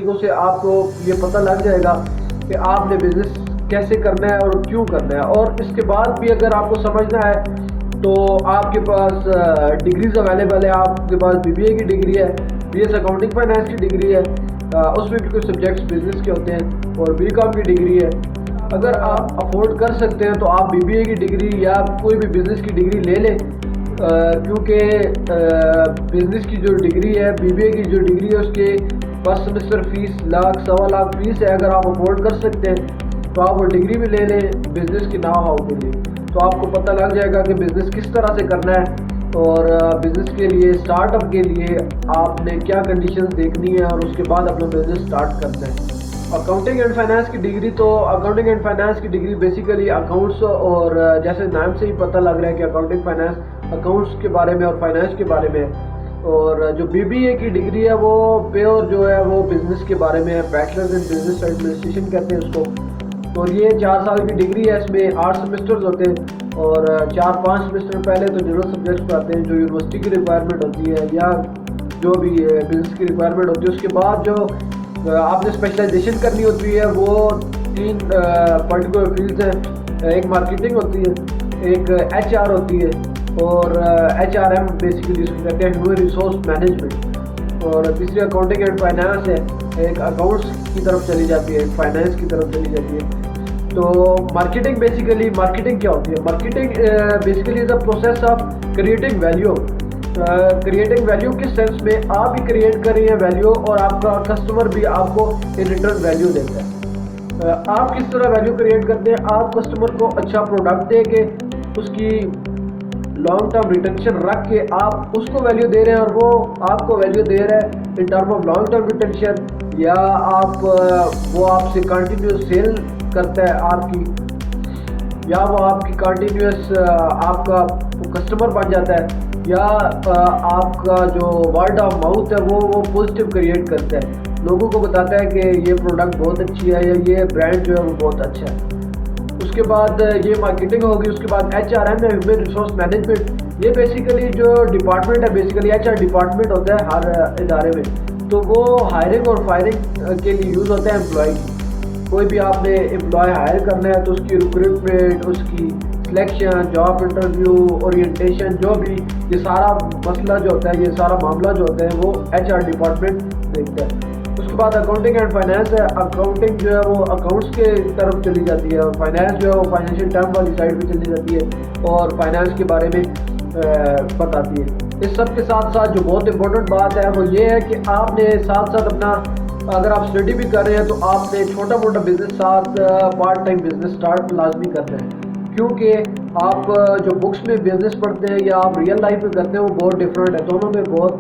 तरीक़ों से आपको ये पता लग जाएगा कि आपने बिज़नेस कैसे करना है और क्यों करना है। और इसके बाद भी अगर आपको समझना है तो आपके पास डिग्रीज़ अवेलेबल है। आपके पास बीबीए की डिग्री है, बीएस अकाउंटिंग फाइनेंस की डिग्री है, उसमें भी कुछ सब्जेक्ट्स बिजनेस के होते हैं, और बीकॉम की डिग्री है। अगर आप अफोर्ड कर सकते हैं तो आप बीबीए की डिग्री या कोई भी बिज़नेस की डिग्री ले लें, क्योंकि बिज़नेस की जो डिग्री है, बीबीए की जो डिग्री है, उसके फर्स्ट सेमेस्टर फीस लाख सवा लाख फीस है। अगर आप अफोर्ड कर सकते हैं तो आप वो डिग्री भी ले लें बिज़नेस की नाव हाउ के लिए, तो आपको पता लग जाएगा कि बिज़नेस किस तरह से करना है। और बिज़नेस के लिए, स्टार्टअप के लिए आपने क्या कंडीशंस देखनी है और उसके बाद अपना बिज़नेस स्टार्ट करना है। अकाउंटिंग एंड फाइनेंस की डिग्री, तो अकाउंटिंग एंड फाइनेंस की डिग्री बेसिकली अकाउंट्स, और जैसे नाम से ही पता लग रहा है कि अकाउंटिंग फाइनेंस अकाउंट्स के बारे में और फाइनेंस के बारे में है। और जो बीबीए की डिग्री है वो प्योर जो है वो बिज़नेस के बारे में है, बैचलर्स इन बिज़नेस एडमिनिस्ट्रेशन कहते हैं उसको। और ये 4 साल की डिग्री है, इसमें 8 सेमेस्टर्स होते हैं, और 4-5 सेमेस्टर पहले तो जनरल सब्जेक्ट्स पढ़ाते हैं जो यूनिवर्सिटी की रिक्वायरमेंट होती है या जो भी बिज़नेस की रिक्वायरमेंट होती है। उसके बाद जो आपने स्पेशलाइजेशन करनी होती है वो 3 पर्टिकुलर फील्ड्स हैं। एक मार्केटिंग होती है, एक एचआर होती है, और एचआरएम बेसिकली जिसको कहते हैं ह्यूमन रिसोर्स मैनेजमेंट, और तीसरी अकाउंटिंग एंड फाइनेंस है। एक अकाउंट्स की तरफ चली जाती है, एक फाइनेंस की तरफ चली जाती है। तो मार्केटिंग बेसिकली, मार्केटिंग क्या होती है? Marketing basically is the process of creating value. Creating value किस सेंस में, आप ही क्रिएट कर रही हैं वैल्यू और आपका कस्टमर भी आपको इन रिटर्न वैल्यू देता है। आप किस तरह वैल्यू क्रिएट करते हैं? आप कस्टमर को अच्छा प्रोडक्ट दे के उसकी लॉन्ग टर्म रिटेंशन रख के आप उसको वैल्यू दे रहे हैं, और वो आपको वैल्यू दे रहा है in term of long term retention, या आप वो आपसे कंटिन्यूस सेल करता है आपकी, या वो आपकी कंटिन्यूस आपका कस्टमर बन जाता है, या आपका जो वर्ड ऑफ माउथ है वो पॉजिटिव क्रिएट करता है, लोगों को बताता है कि ये प्रोडक्ट बहुत अच्छी है या ये ब्रांड जो है वो बहुत अच्छा है। उसके बाद ये मार्केटिंग होगी। उसके बाद एचआरएम है, ह्यूमन रिसोर्स मैनेजमेंट। ये बेसिकली जो डिपार्टमेंट है, बेसिकली एचआर डिपार्टमेंट होता है हर इदारे में, तो वो हायरिंग और फायरिंग के लिए यूज़ होता है एम्प्लॉय की। कोई भी आपने एम्प्लॉय हायर करना है तो उसकी रिक्रूटमेंट, उसकी सिलेक्शन, जॉब इंटरव्यू, ओरिएंटेशन, जो भी ये सारा मसला जो होता है, ये सारा मामला जो होता है वो एचआर डिपार्टमेंट देखता है। उसके बाद अकाउंटिंग एंड फाइनेंस है। अकाउंटिंग जो है वो अकाउंट्स के तरफ चली जाती है, और फाइनेंस जो है वो फाइनेंशियल टर्म वाली साइड पे चली जाती है और फाइनेंस के बारे में बताती है। इस सब के साथ साथ जो बहुत इंपॉर्टेंट बात है वो ये है कि आपने साथ साथ अपना, अगर आप स्टडी भी कर रहे हैं तो आपने छोटा मोटा बिजनेस साथ पार्ट टाइम बिजनेस स्टार्ट लाजमी करना है, क्योंकि आप जो बुक्स में बिजनेस पढ़ते हैं या आप रियल लाइफ में करते हैं वो बहुत डिफरेंट है। दोनों में बहुत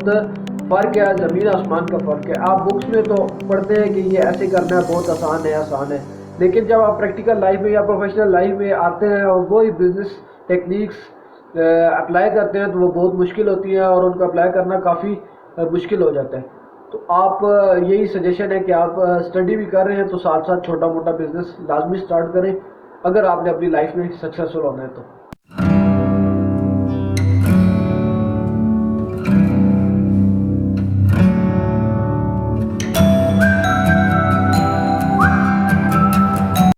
फ़र्क है, ज़मीन आसमान का फ़र्क है। आप बुक्स में तो पढ़ते हैं कि ये ऐसे करना है, बहुत आसान है, लेकिन जब आप प्रैक्टिकल लाइफ में या प्रोफेशनल लाइफ में आते हैं और वही बिजनेस टेक्निक्स अप्लाई करते हैं तो वो बहुत मुश्किल होती है, और उनको अप्लाई करना काफ़ी मुश्किल हो जाता है। तो आप यही सजेशन है कि आप स्टडी भी कर रहे हैं तो साथ साथ छोटा मोटा बिजनेस लाजमी स्टार्ट करें, अगर आपने अपनी लाइफ में सक्सेसफुल होना है तो।